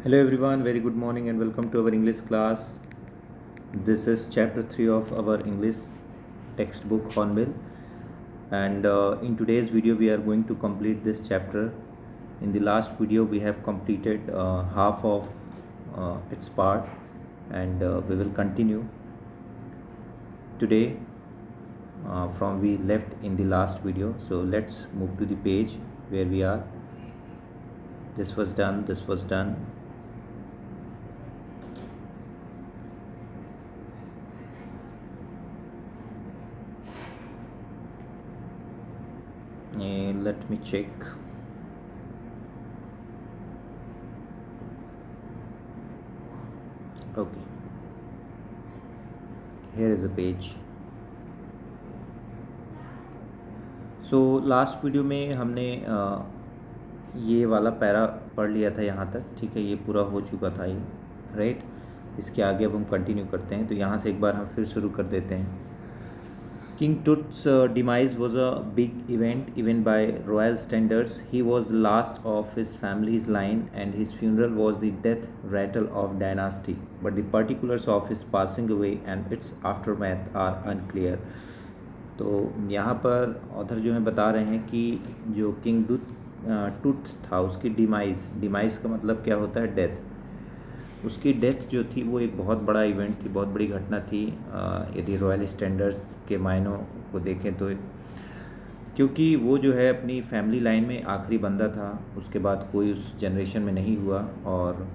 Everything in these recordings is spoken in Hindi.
Hello everyone, very good morning and welcome to our English class. This is chapter 3 of our English textbook Hornbill, and in today's video we are going to complete this chapter. In the last video we have completed half of its part, and we will continue today from we left in the last video. So let's move to the page where we are. This was done. Let me check. Okay, here is the page. So last video में हमने ये वाला पैरा पढ़ लिया था यहाँ तक, ठीक है, ये पूरा हो चुका था ये, राइट। इसके आगे अब हम कंटिन्यू करते हैं, तो यहाँ से एक बार हम फिर शुरू कर देते हैं। King Tut's demise was a big event, even by royal standards. He was the last of his family's line, and his funeral was the death rattle of dynasty. But the particulars of his passing away and its aftermath are unclear. तो यहाँ पर ऑथर जो है बता रहे हैं कि जो किंग टूथ था उसकी डिमाइस का मतलब क्या होता है, डेथ। उसकी डेथ जो थी वो एक बहुत बड़ा इवेंट थी, बहुत बड़ी घटना थी यदि रॉयल स्टैंडर्ड्स के मायनों को देखें तो, क्योंकि वो जो है अपनी फैमिली लाइन में आखिरी बंदा था, उसके बाद कोई उस जनरेशन में नहीं हुआ। और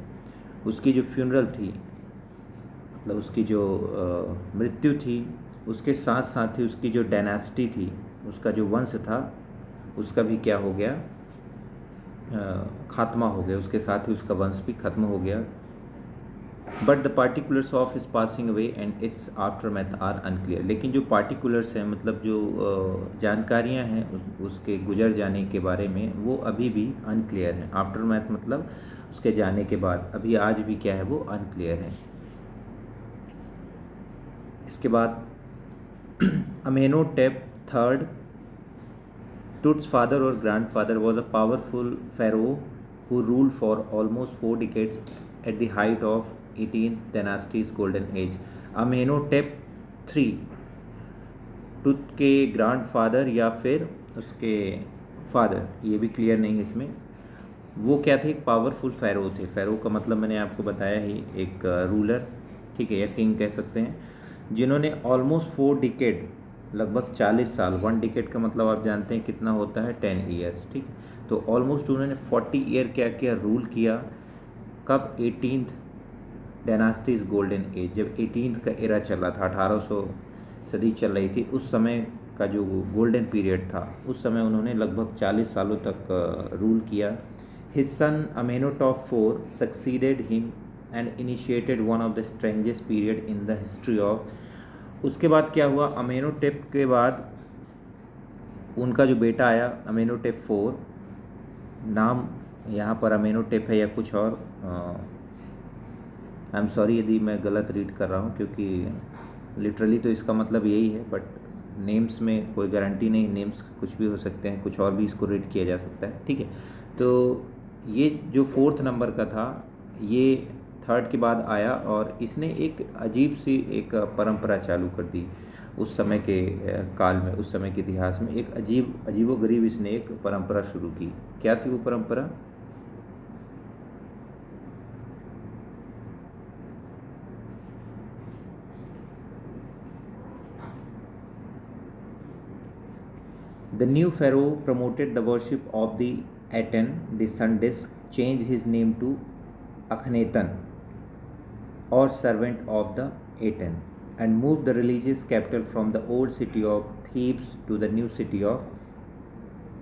उसकी जो फ्यूनरल थी, मतलब उसकी जो मृत्यु थी, उसके साथ साथ ही उसकी जो डायनेस्टी थी, उसका जो वंश था, उसका भी क्या हो गया, खात्मा हो गया। उसके साथ ही उसका वंश भी खत्म हो गया। But the particulars of his passing away and its aftermath are unclear. लेकिन जो पार्टिकुलर्स हैं, मतलब जो जानकारियां हैं उसके गुजर जाने के बारे में, वो अभी भी अनक्लियर हैं। आफ्टर मैथ मतलब उसके जाने के बाद, अभी आज भी क्या है, वो अनक्लियर है। इसके बाद अमेनोटेप third, Tut's father or grandfather, was a powerful pharaoh who ruled for almost 4 decades at the height of 18th dynasty's golden age. Amenhotep III, tooth के ग्रैंडफादर या फिर उसके फादर, ये भी क्लियर नहीं है इसमें। वो क्या थे, एक पावरफुल फ़ैरो थे। फ़ैरो का मतलब मैंने आपको बताया ही, एक रूलर, ठीक है, या किंग कह सकते हैं, जिन्होंने ऑलमोस्ट 4 डिकेड, लगभग 40 साल, 1 डिकेड का मतलब आप जानते हैं कितना होता है, 10 ईयर्स, ठीक है। तो ऑलमोस्ट उन्होंने 40 ईयर क्या किया, रूल किया। कब, 18th डायनास्टीज गोल्डन एज, जब 18th का एरा चल रहा था, 1800 सदी चल रही थी, उस समय का जो गोल्डन पीरियड था, उस समय उन्होंने लगभग 40 सालों तक रूल किया। His son Amenhotep IV succeeded him and initiated one of the strangest period in the history of. उसके बाद क्या हुआ, अमेनोटेप के बाद उनका जो बेटा आया, अमेनोटेप IV, नाम यहाँ पर अमेनोटेप है या कुछ और, आई एम सॉरी यदि मैं गलत रीड कर रहा हूँ, क्योंकि लिटरली तो इसका मतलब यही है, बट नेम्स में कोई गारंटी नहीं, नेम्स कुछ भी हो सकते हैं, कुछ और भी इसको रीड किया जा सकता है, ठीक है। तो ये जो 4th नंबर का था, ये 3rd के बाद आया, और इसने एक अजीब सी एक परंपरा चालू कर दी उस समय के काल में, उस समय के इतिहास में। एक अजीबोगरीब इसने एक परंपरा शुरू की। क्या थी वो परंपरा? The new pharaoh promoted the worship of the Aten, the sun disk, changed his name to Akhenaten, or servant of the Aten, and moved the religious capital from the old city of Thebes to the new city of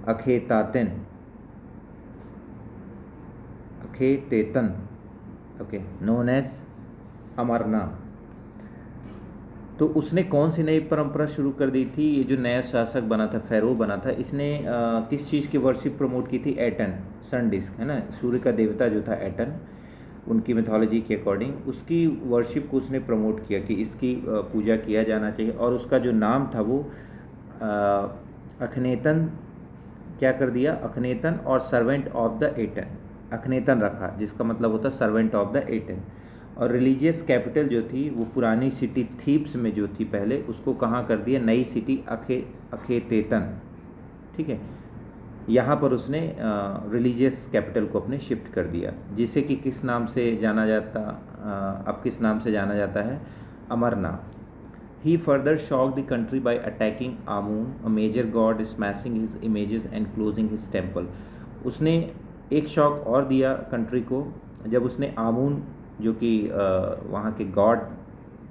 Akhetaten, okay, known as Amarna। तो उसने कौन सी नई परंपरा शुरू कर दी थी? ये जो नया शासक बना था, फ़ैरो बना था, इसने किस चीज़ की वर्शिप प्रमोट की थी? एटन, सन डिस्क है ना, सूर्य का देवता जो था एटन, उनकी मिथोलॉजी के अकॉर्डिंग उसकी वर्शिप को उसने प्रमोट किया कि इसकी पूजा किया जाना चाहिए। और उसका जो नाम था वो अखनेतन, क्या कर दिया, अखनेतन, और सर्वेंट ऑफ द एटन, अखनेतन रखा, जिसका मतलब होता सर्वेंट ऑफ द एटेन। और रिलीजियस कैपिटल जो थी वो पुरानी सिटी थीब्स में जो थी पहले, उसको कहाँ कर दिया, नई सिटी अखेतेतन, ठीक है, यहाँ पर उसने रिलीजियस कैपिटल को अपने शिफ्ट कर दिया, जिसे कि किस नाम से जाना जाता, अब किस नाम से जाना जाता है, Amarnath. He further shocked the country by attacking Amun, a major god, smashing his images and closing his temple. उसने एक शॉक और दिया कंट्री को जब उसने आमून, जो कि वहाँ के गॉड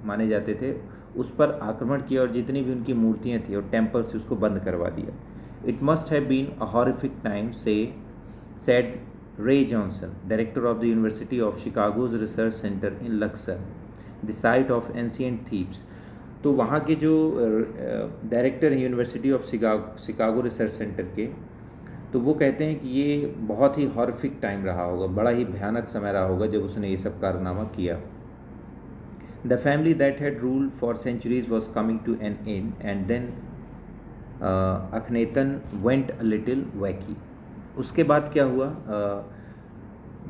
माने जाते थे, उस पर आक्रमण किया और जितनी भी उनकी मूर्तियाँ थी और टेम्पल से उसको बंद करवा दिया। It must have been a horrific time said Ray Johnson, director of the University of Chicago's research centre in Luxor, the site of ancient Thebes. तो वहाँ के जो डायरेक्टर हैं University of Chicago research centre के, तो वो कहते हैं कि ये बहुत ही हॉरिफिक टाइम रहा होगा, बड़ा ही भयानक समय रहा होगा जब उसने ये सब कारनामा किया। The family that had ruled for centuries was coming to an end and then Akhenaten went a little wacky. उसके बाद क्या हुआ,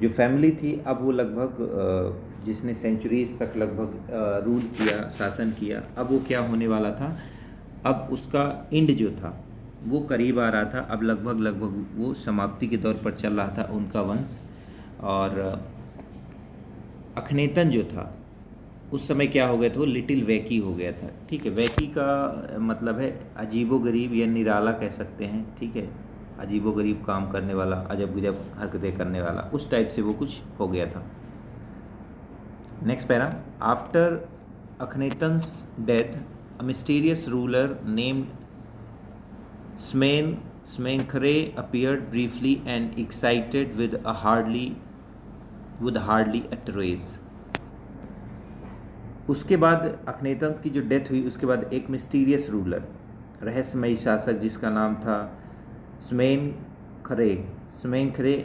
जो फैमिली थी अब वो लगभग जिसने सेंचुरीज़ तक लगभग रूल किया, शासन किया, अब वो क्या होने वाला था, अब उसका एंड जो था वो करीब आ रहा था, अब लगभग वो समाप्ति के दौर पर चल रहा था उनका वंश। और अखनेतन जो था उस समय क्या हो गया था, वो लिटिल वैकी हो गया था, ठीक है। वैकी का मतलब है अजीबोगरीब या निराला कह सकते हैं, ठीक है, अजीबोगरीब काम करने वाला, अजब गजब हरकतें करने वाला, उस टाइप से वो कुछ हो गया था। Next para, after Akhenaten's death a mysterious ruler named Smenkhkare appeared briefly and excited with hardly a trace। उसके बाद अखनेतन्स की जो डेथ हुई उसके बाद एक मिस्टीरियस रूलर, रहस्यमयी शासक जिसका नाम था स्मेनखरे,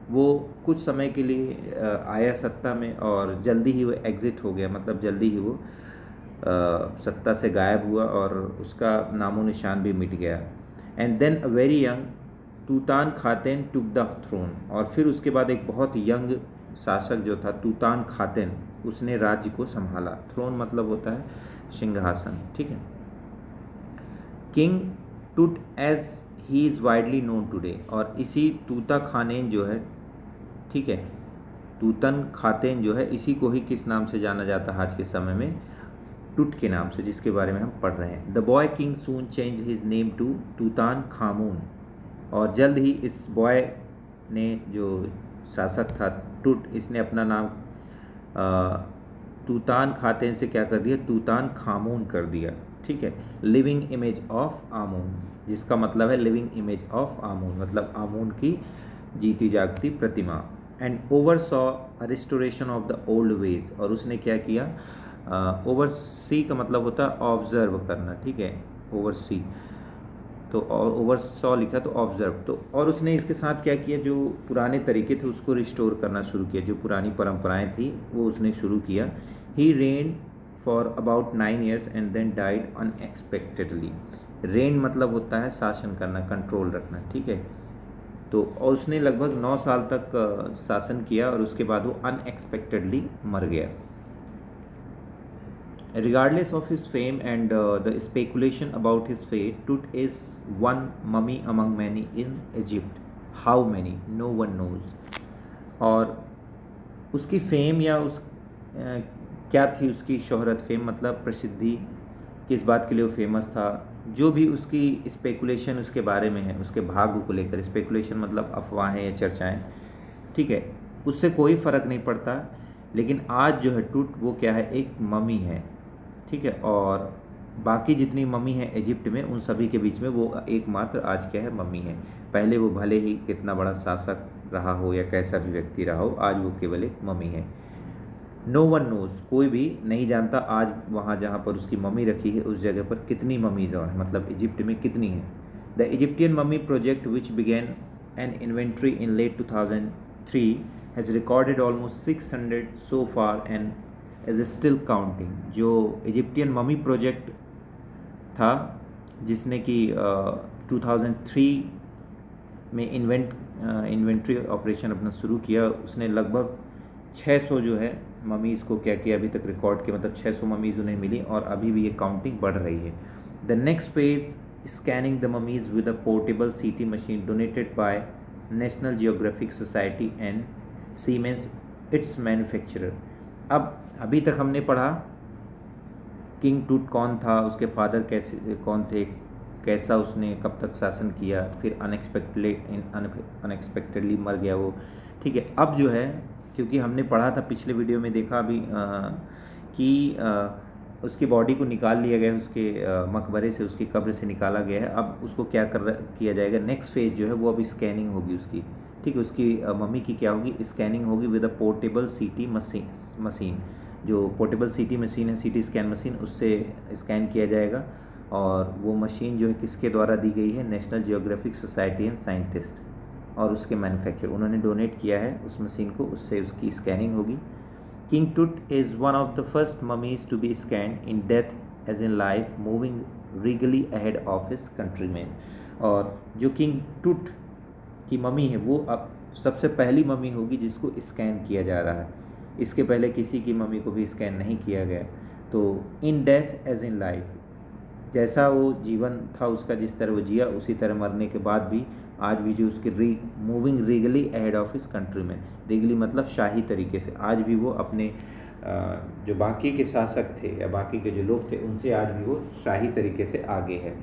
वो कुछ समय के लिए आया सत्ता में और जल्दी ही वो एग्ज़िट हो गया, मतलब जल्दी ही वो सत्ता से गायब हुआ और उसका नामो निशान भी मिट गया। And then a very young Tutankhaten took the throne, और फिर उसके बाद एक बहुत यंग शासक जो था तूतानखातेन, उसने राज्य को संभाला। थ्रोन मतलब होता है सिंहासन, ठीक है। King Tut as he is widely known today, और इसी तूता खानेन जो है, ठीक है, तूतन खातेन जो है, इसी को ही किस नाम से जाना जाता है आज के समय में, टुट के नाम से, जिसके बारे में हम पढ़ रहे हैं। The boy king soon change his name to Tutankhamun, और जल्द ही इस बॉय ने, जो शासक था टुट, इसने अपना नाम तूतान खातेन से क्या कर दिया, तूतान खामून कर दिया, ठीक है। लिविंग इमेज ऑफ आमून, जिसका मतलब है लिविंग इमेज ऑफ आमून, मतलब आमून की जीती जागती प्रतिमा। And oversaw restoration of the old ways, और उसने क्या किया, ओवरसी का मतलब होता है ऑब्जर्व करना, ठीक है, ओवरसी, तो ओवर सॉ लिखा तो ऑब्जर्व, तो और उसने इसके साथ क्या किया, जो पुराने तरीके थे उसको रिस्टोर करना शुरू किया, जो पुरानी परंपराएं थी वो उसने शुरू किया। He reign for about 9 years and then died unexpectedly. Reign मतलब होता है शासन करना, कंट्रोल रखना, ठीक है, तो और उसने लगभग 9 साल तक शासन किया और उसके बाद वो अनएक्सपेक्टेडली मर गया। Regardless of his fame and the speculation about his fate, Tut is one mummy among many in Egypt. How many? No one knows. और उसकी फेम या क्या थी उसकी शोहरत, फेम मतलब प्रसिद्धि, किस बात के लिए वो फेमस था, जो भी उसकी स्पेकुलेशन उसके बारे में है, उसके भाग्य को लेकर, स्पेकुलेशन मतलब अफवाहें या चर्चाएं, ठीक है, उससे कोई फ़र्क नहीं पड़ता। लेकिन आज जो है टुट वो क्या है, एक मम्मी है, ठीक है, और बाकी जितनी मम्मी है इजिप्ट में उन सभी के बीच में वो एकमात्र आज क्या है, मम्मी है। पहले वो भले ही कितना बड़ा शासक रहा हो या कैसा भी व्यक्ति रहा हो, आज वो केवल एक मम्मी है। नो वन नोज, कोई भी नहीं जानता आज वहाँ जहाँ पर उसकी मम्मी रखी है उस जगह पर कितनी मम्मीज़ हैं, मतलब इजिप्ट में कितनी हैं। The Egyptian mummy project which began an inventory in late 2003 has recorded almost 600 so far and as a still counting. जो इजिप्टियन ममी प्रोजेक्ट था जिसने कि 2003 में इन्वेंट इन्वेंट्री ऑपरेशन अपना शुरू किया। उसने लगभग 600 जो है ममीज़ को क्या किया, अभी तक रिकॉर्ड के मतलब 600 ममीज़ उन्हें मिली और अभी भी ये काउंटिंग बढ़ रही है। The next page, scanning the mummies with a portable CT machine donated by National Geographic Society and Siemens its manufacturer. अब अभी तक हमने पढ़ा किंग टूट कौन था, उसके फादर कैसे कौन थे, कैसा उसने कब तक शासन किया, फिर अनएक्सपेक्टेडली मर गया वो, ठीक है। अब जो है, क्योंकि हमने पढ़ा था पिछले वीडियो में देखा अभी कि उसकी बॉडी को निकाल लिया गया है, उसके मकबरे से, उसकी कब्र से निकाला गया है। अब उसको क्या किया जाएगा, नेक्स्ट फेज जो है वो अभी स्कैनिंग होगी उसकी, ठीक है। उसकी मम्मी की क्या होगी, स्कैनिंग होगी with a portable CT machine. जो पोर्टेबल सीटी मशीन है, सीटी स्कैन मशीन, उससे स्कैन किया जाएगा। और वो मशीन जो है किसके द्वारा दी गई है, national Geographic Society and scientist और उसके मैन्युफैक्चर, उन्होंने डोनेट किया है उस मशीन को, उससे उसकी स्कैनिंग होगी। King Tut is one of the first mummies to be scanned in death as in life, moving regally ahead of his countryman. और जो किंग टूट की मम्मी है वो अब सबसे पहली मम्मी होगी जिसको स्कैन किया जा रहा है। इसके पहले किसी की मम्मी को भी स्कैन नहीं किया गया। तो in death as in life, जैसा वो जीवन था उसका, जिस तरह वो जिया उसी तरह मरने के बाद भी आज भी जो उसकी moving regally ahead of his country में, रीगली मतलब शाही तरीके से, आज भी वो अपने जो बाकी के शासक थे या बाकी के जो लोग थे उनसे आज भी वो शाही तरीके से आगे है,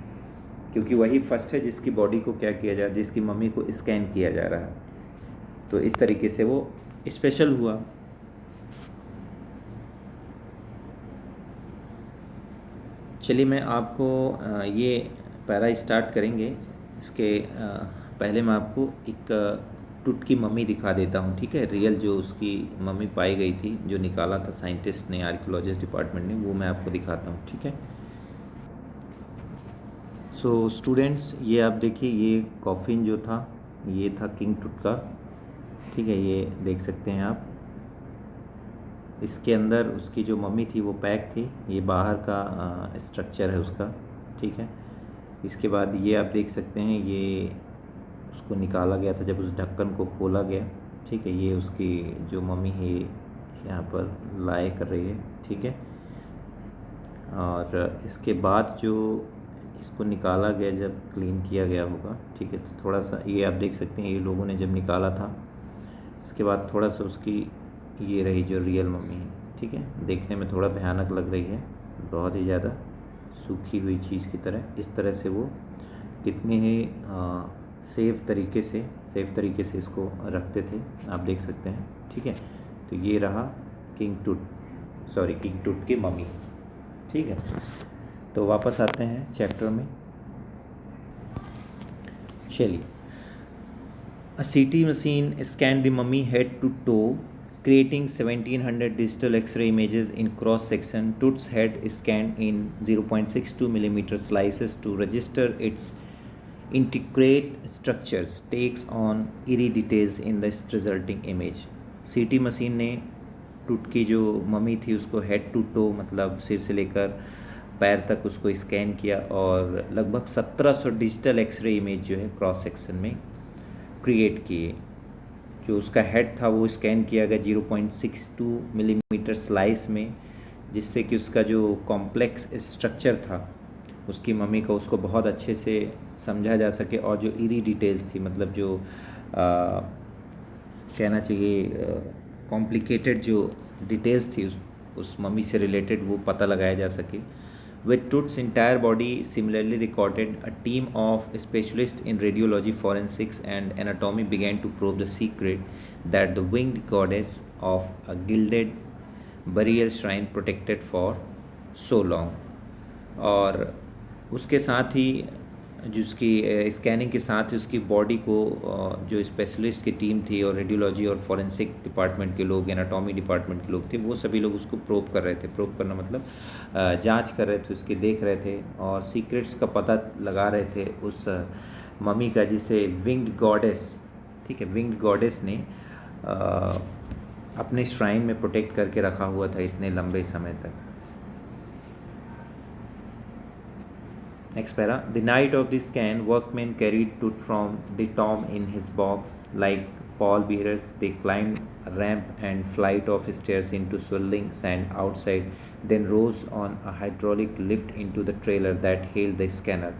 क्योंकि वही फर्स्ट है जिसकी बॉडी को क्या किया जा रहा है, जिसकी मम्मी को स्कैन किया जा रहा है। तो इस तरीके से वो स्पेशल हुआ। चलिए मैं आपको ये पैरा स्टार्ट करेंगे, इसके पहले मैं आपको एक टूट की मम्मी दिखा देता हूँ, ठीक है। रियल जो उसकी मम्मी पाई गई थी, जो निकाला था साइंटिस्ट ने, आर्कियोलॉजिस्ट डिपार्टमेंट ने, वो मैं आपको दिखाता हूँ, ठीक है। सो स्टूडेंट्स, ये आप देखिए, ये कॉफिन जो था ये था किंग टूट का, ठीक है। ये देख सकते हैं आप, इसके अंदर उसकी जो मम्मी थी वो पैक थी, ये बाहर का स्ट्रक्चर है उसका, ठीक है। इसके बाद ये आप देख सकते हैं, ये उसको निकाला गया था जब उस ढक्कन को खोला गया, ठीक है। ये उसकी जो मम्मी है यहाँ पर लाए कर रही है, ठीक है। और इसके बाद जो इसको निकाला गया, जब क्लीन किया गया होगा, ठीक है, तो थोड़ा सा ये आप देख सकते हैं, ये लोगों ने जब निकाला था, इसके बाद थोड़ा सा उसकी ये रही जो रियल मम्मी है, ठीक है। देखने में थोड़ा भयानक लग रही है, बहुत ही ज़्यादा सूखी हुई चीज़ की तरह। इस तरह से वो कितने ही सेफ तरीके से इसको रखते थे, आप देख सकते हैं, ठीक है। तो ये रहा किंग टूट की मम्मी, ठीक है। तो वापस आते हैं चैप्टर में। चलिए, A CT machine scanned the mummy head to toe, creating 1700 digital X-ray images in cross-section. Tut's head scanned in 0.62 mm slices to register its intricate structures, takes on eerie details in the resulting image. CT machine ने टूट की जो मम्मी थी उसको हेड टू टो मतलब सिर से लेकर पैर तक उसको स्कैन किया और लगभग 1700 डिजिटल एक्सरे इमेज जो है क्रॉस सेक्शन में क्रिएट किए। जो उसका हेड था वो स्कैन किया गया 0.62 मिलीमीटर स्लाइस में, जिससे कि उसका जो कॉम्प्लेक्स स्ट्रक्चर था उसकी मम्मी का, उसको बहुत अच्छे से समझा जा सके। और जो ईरी डिटेल्स थी, मतलब जो कहना चाहिए कॉम्प्लिकेटेड जो डिटेल्स थी उस मम्मी से रिलेटेड, वो पता लगाया जा सके। With Tut's entire body similarly recorded, a team of specialists in radiology, forensics, and anatomy began to probe the secret that the winged goddess of a gilded burial shrine protected for so long. और उसके साथ ही जिसकी स्कैनिंग के साथ ही उसकी बॉडी को जो स्पेशलिस्ट की टीम थी और रेडियोलॉजी और फॉरेंसिक डिपार्टमेंट के लोग, एनाटॉमी डिपार्टमेंट के लोग थे, वो सभी लोग उसको प्रोब कर रहे थे। प्रोब करना मतलब जांच कर रहे थे, उसके देख रहे थे और सीक्रेट्स का पता लगा रहे थे उस मम्मी का, जिसे विंग्ड गॉडेस, ठीक है, विंग्ड गॉडेस ने अपने श्राइन में प्रोटेक्ट करके रखा हुआ था इतने लंबे समय तक। Next para. The night of the scan, workmen carried Tut from the tomb in his box. Like pallbearers, they climbed a ramp and flight of stairs into swirling sand outside, then rose on a hydraulic lift into the trailer that held the scanner.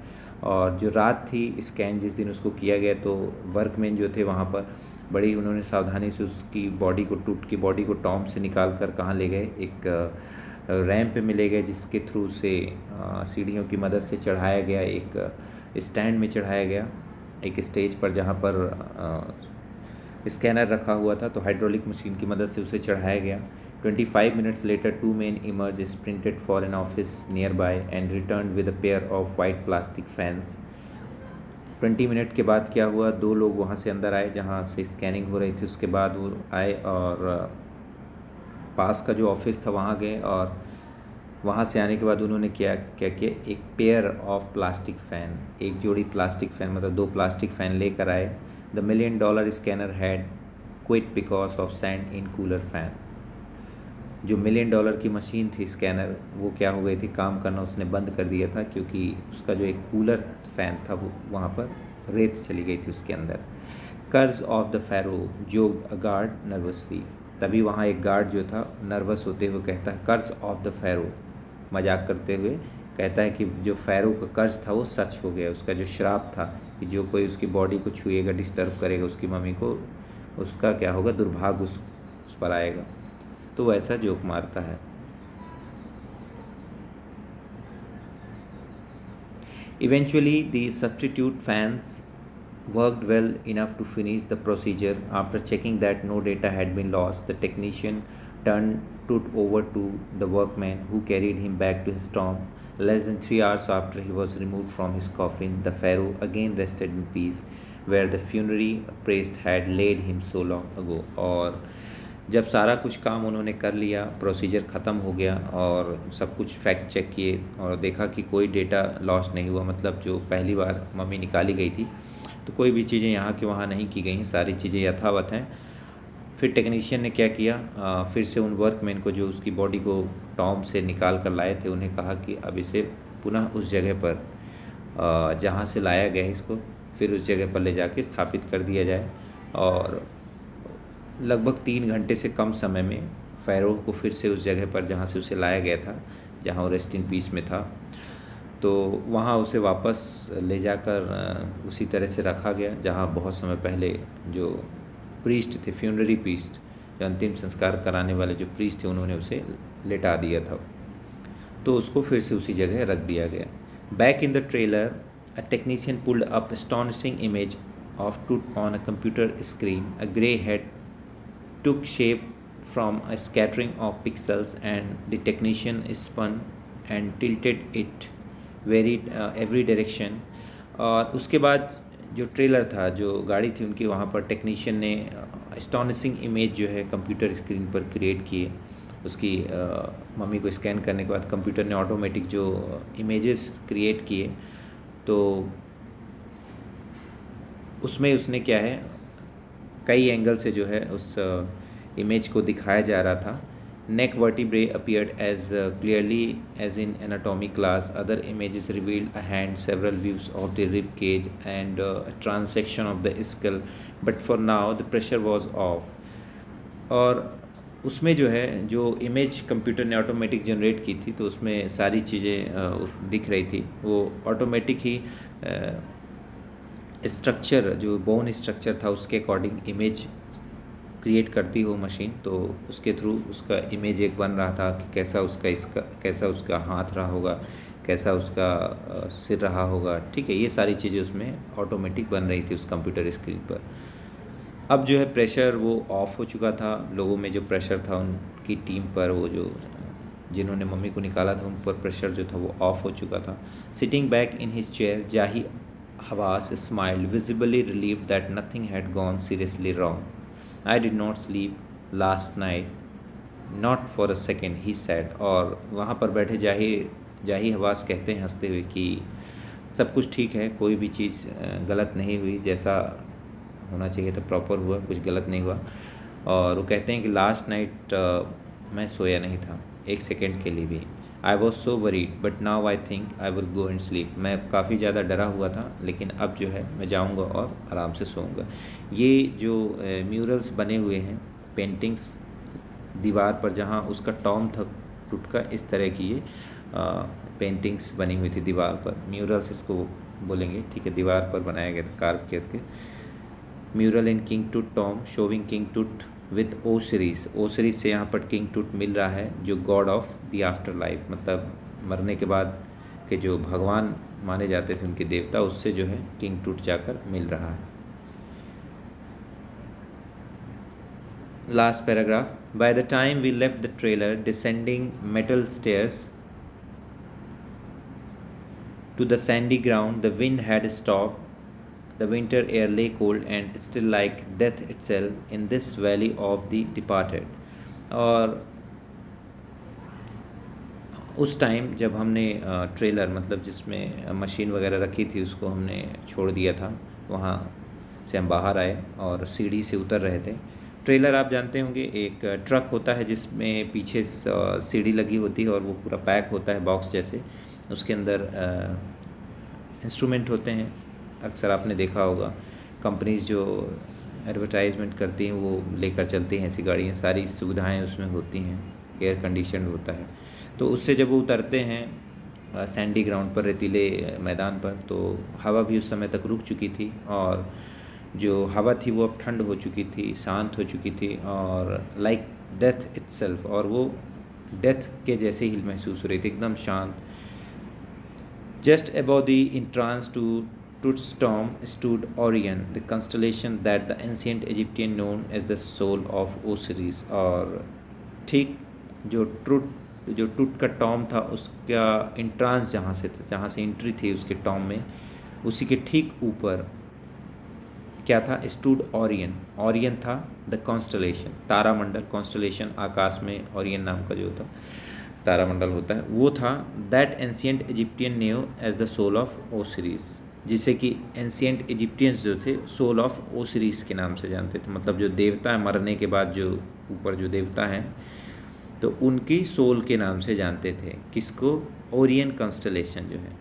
और जो रात थी स्कैन जिस दिन उसको किया गया, तो वर्कमैन जो थे वहाँ पर बड़ी उन्होंने सावधानी से उसकी बॉडी को, टूट की बॉडी को टॉम से निकाल कर कहाँ ले गए, एक रैंप पे मिले गए, जिसके थ्रू से सीढ़ियों की मदद से चढ़ाया गया, एक स्टैंड में चढ़ाया गया, एक स्टेज पर जहाँ पर स्कैनर रखा हुआ था, तो हाइड्रोलिक मशीन की मदद से उसे चढ़ाया गया. 25 minutes later, two men emerged, sprinted for an office nearby, and returned with a pair of white plastic fans. 20 minute के बाद क्या हुआ, दो लोग वहाँ से अंदर आए जहाँ से स्कैनिंग हो रही थी. उसके बाद वो आए और पास का जो ऑफिस था वहाँ गए, और वहाँ से आने के बाद उन्होंने क्या किया, एक पेयर ऑफ प्लास्टिक फ़ैन, एक जोड़ी प्लास्टिक फ़ैन, मतलब दो प्लास्टिक फ़ैन लेकर आए. The $1 million scanner had quit because of sand in cooler fan. जो $1 million की मशीन थी स्कैनर, वो क्या हो गई थी, काम करना उसने बंद कर दिया था, क्योंकि उसका जो एक कूलर फ़ैन था वो वहाँ पर रेत चली गई थी उसके अंदर. कर्ज ऑफ द फ़ैरो, जो गार्ड नर्वसली. तभी वहाँ एक गार्ड जो था नर्वस होते हुए कहता है, कर्ज ऑफ द फ़ैरो, मजाक करते हुए कहता है कि जो फ़ैरो का कर्ज था वो सच हो गया. उसका जो श्राप था कि जो कोई उसकी बॉडी को छुएगा, डिस्टर्ब करेगा उसकी मम्मी को, उसका क्या होगा, दुर्भाग्य उस पर आएगा. तो वैसा जोक मारता है. Eventually, the substitute fans worked well enough to finish the procedure. After checking that no data had been lost, the technician turned Tut over to the workman, who carried him back to his tomb. Less than 3 hours after he was removed from his coffin, the pharaoh again rested in peace, where the funerary priest had laid him so long ago. और जब सारा कुछ काम उन्होंने कर लिया, प्रोसीजर ख़त्म हो गया और सब कुछ फैक्ट चेक किए और देखा कि कोई डेटा लॉस नहीं हुआ, मतलब जो पहली बार मम्मी निकाली गई थी तो कोई भी चीज़ें यहाँ की वहाँ नहीं की गई, सारी चीज़ें यथावत हैं. फिर टेक्नीशियन ने क्या किया, फिर से उन वर्कमैन को जो उसकी बॉडी को टॉम से निकाल कर लाए थे, उन्हें कहा कि अब इसे पुनः उस जगह पर जहाँ से लाया गया है इसको फिर उस जगह पर ले जाके स्थापित कर दिया जाए. और लगभग 3 घंटे से कम समय में फ़ैरो को फिर से उस जगह पर जहाँ से उसे लाया गया था, जहाँ वो रेस्ट इन पीस में था, तो वहाँ उसे वापस ले जाकर उसी तरह से रखा गया जहाँ बहुत समय पहले जो प्रीस्ट थे, फ्यूनरी प्रीस्ट, जो अंतिम संस्कार कराने वाले जो प्रीस्ट थे, उन्होंने उसे लेटा दिया था. तो उसको फिर से उसी जगह रख दिया गया. Back in the trailer, a technician pulled up astonishing image of Tut on a computer screen. A grey head took shape from a scattering of pixels, and the technician spun and tilted it every direction. और उसके बाद जो ट्रेलर था, जो गाड़ी थी उनकी, वहाँ पर टेक्नीशियन ने एस्टॉनिशिंग इमेज जो है कंप्यूटर स्क्रीन पर क्रिएट किए. उसकी मम्मी को स्कैन करने के बाद कंप्यूटर ने ऑटोमेटिक जो इमेजेस क्रिएट किए, तो उसमें उसने क्या है, कई एंगल से जो है उस इमेज को दिखाया जा रहा था. Neck vertebrae appeared as clearly as in anatomy class. Other images revealed a hand, several views of the rib cage and transection of the skull, but for now the pressure was off. और उसमें जो है, जो इमेज कंप्यूटर ने ऑटोमेटिक जनरेट की थी, तो उसमें सारी चीज़ें दिख रही थी. वो ऑटोमेटिक ही स्ट्रक्चर, जो बोन स्ट्रक्चर था, उसके अकॉर्डिंग इमेज क्रिएट करती हो मशीन, तो उसके थ्रू उसका इमेज एक बन रहा था कि कैसा उसका हाथ रहा होगा, कैसा उसका सिर रहा होगा. ठीक है, ये सारी चीज़ें उसमें ऑटोमेटिक बन रही थी उस कंप्यूटर स्क्रीन पर. अब जो है प्रेशर वो ऑफ हो चुका था. लोगों में जो प्रेशर था उनकी टीम पर, वो जो जिन्होंने मम्मी को निकाला था, उन पर प्रेशर जो था वो ऑफ हो चुका था. Sitting back in his chair, जाही Havas smiled, visibly relieved that nothing had gone seriously wrong. I did not sleep last night, not for a second, he said. और वहाँ पर बैठे जाही हवास कहते हैं हंसते हुए कि सब कुछ ठीक है, कोई भी चीज़ गलत नहीं हुई, जैसा होना चाहिए था प्रॉपर हुआ, कुछ गलत नहीं हुआ. और वो कहते हैं कि लास्ट नाइट मैं सोया नहीं था एक सेकेंड के लिए भी. I was so worried but now I think I will go and sleep. मैं काफ़ी ज़्यादा डरा हुआ था, लेकिन अब जो है मैं जाऊँगा और आराम से सोऊंगा। ये जो म्यूरल्स बने हुए हैं, पेंटिंग्स दीवार पर, जहाँ उसका टॉम था टूटका, इस तरह की ये पेंटिंग्स बनी हुई थी दीवार पर। म्यूरल्स इसको बोलेंगे, ठीक है। दीवार पर बनाया गया था कार्व करके। म्यूरल इन किंग टूट टॉम शोविंग किंग टूट विथ ओसिरिस। ओसिरिस से यहाँ पर किंग टूट मिल रहा है, जो God of the after life, मतलब मरने के बाद के जो भगवान माने जाते थे उनके देवता, उससे जो है किंग टूट जाकर मिल रहा है। Last paragraph. By the time we left the trailer, descending metal stairs to the sandy ground, the wind had stopped. The winter air lay cold and still like death itself in this valley of the departed. और उस टाइम जब हमने ट्रेलर, मतलब जिसमें मशीन वगैरह रखी थी, उसको हमने छोड़ दिया था, वहाँ से हम बाहर आए और सीढ़ी से उतर रहे थे। ट्रेलर आप जानते होंगे, एक ट्रक होता है जिसमें पीछे सीढ़ी लगी होती है और वो पूरा पैक होता है बॉक्स जैसे। उसके अंदर इंस्ट्रूमेंट होते हैं, अक्सर आपने देखा होगा। कंपनीज जो एडवर्टाइजमेंट करती हैं वो लेकर चलती हैं ऐसी गाड़ियाँ, सारी सुविधाएं उसमें होती हैं, एयर कंडीशन होता है। तो उससे जब वो उतरते हैं सैंडी ग्राउंड पर, रेतीले मैदान पर, तो हवा भी उस समय तक रुक चुकी थी और जो हवा थी वो अब ठंड हो चुकी थी, शांत हो चुकी थी, और लाइक डेथ इटसेल्फ, और वो डेथ के जैसे ही महसूस हो रही थी, एकदम शांत। Just above the entrance to Tut's tomb stood Orion, the constellation that the ancient Egyptian known as the soul of Osiris। और ठीक जो टूट का टॉम था, उसका इंट्रांस जहाँ से था, जहाँ से एंट्री थी उसके टॉम में, उसी के ठीक ऊपर क्या था? Stood Orion. ओरियन था द कॉन्स्टलेशन, तारामंडल। कॉन्स्टलेशन आकाश में ओरियन नाम का जो था तारामंडल होता है, वो था। That ancient Egyptian knew as the soul of Osiris, जिसे कि एंशियंट इजिप्टियंस जो थे सोल ऑफ ओसिरिस के नाम से जानते थे। मतलब जो देवता है, मरने के बाद जो ऊपर जो देवता हैं, तो उनकी सोल के नाम से जानते थे। किसको? ओरियन कॉन्स्टलेशन जो है,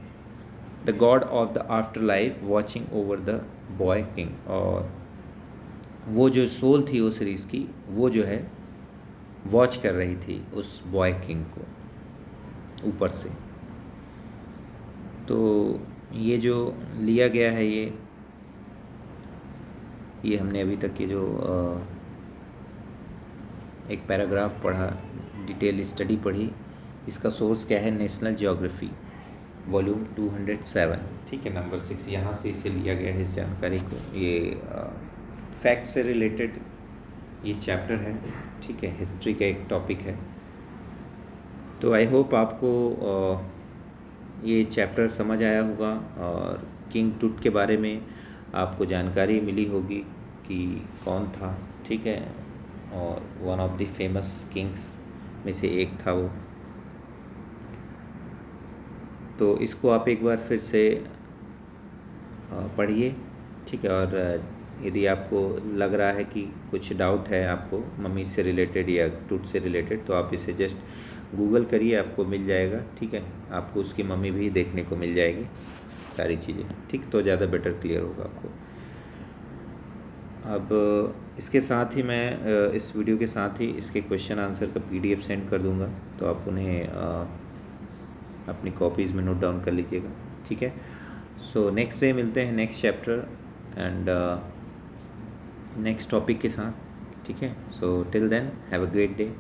the God of the after life watching over the boy king. और वो जो सोल थी ओसिरिस की, वो जो है वॉच कर रही थी उस बॉय किंग को ऊपर से। तो ये जो लिया गया है, ये हमने अभी तक ये जो एक पैराग्राफ पढ़ा, डिटेल स्टडी पढ़ी, इसका सोर्स क्या है? नेशनल ज्योग्राफी वॉल्यूम 207, ठीक है, नंबर 6। यहाँ से इसे लिया गया है इस जानकारी को। ये फैक्ट से रिलेटेड ये चैप्टर है, ठीक है, हिस्ट्री का एक टॉपिक है। तो आई होप आपको ये चैप्टर समझ आया होगा और किंग टूट के बारे में आपको जानकारी मिली होगी कि कौन था, ठीक है, और one of the famous Kings में से एक था वो। तो इसको आप एक बार फिर से पढ़िए, ठीक है। और यदि आपको लग रहा है कि कुछ डाउट है आपको मम्मी से रिलेटेड या टूट से रिलेटेड, तो आप इसे जस्ट गूगल करिए, आपको मिल जाएगा, ठीक है। आपको उसकी मम्मी भी देखने को मिल जाएगी सारी चीज़ें, ठीक, तो ज़्यादा बेटर क्लियर होगा आपको। अब इसके साथ ही मैं इस वीडियो के साथ ही इसके क्वेश्चन आंसर का PDF सेंड कर दूंगा, तो आप उन्हें अपनी कॉपीज़ में नोट डाउन कर लीजिएगा, ठीक है। सो नेक्स्ट डे मिलते हैं next chapter and next topic के साथ, ठीक है। So till then have a great day.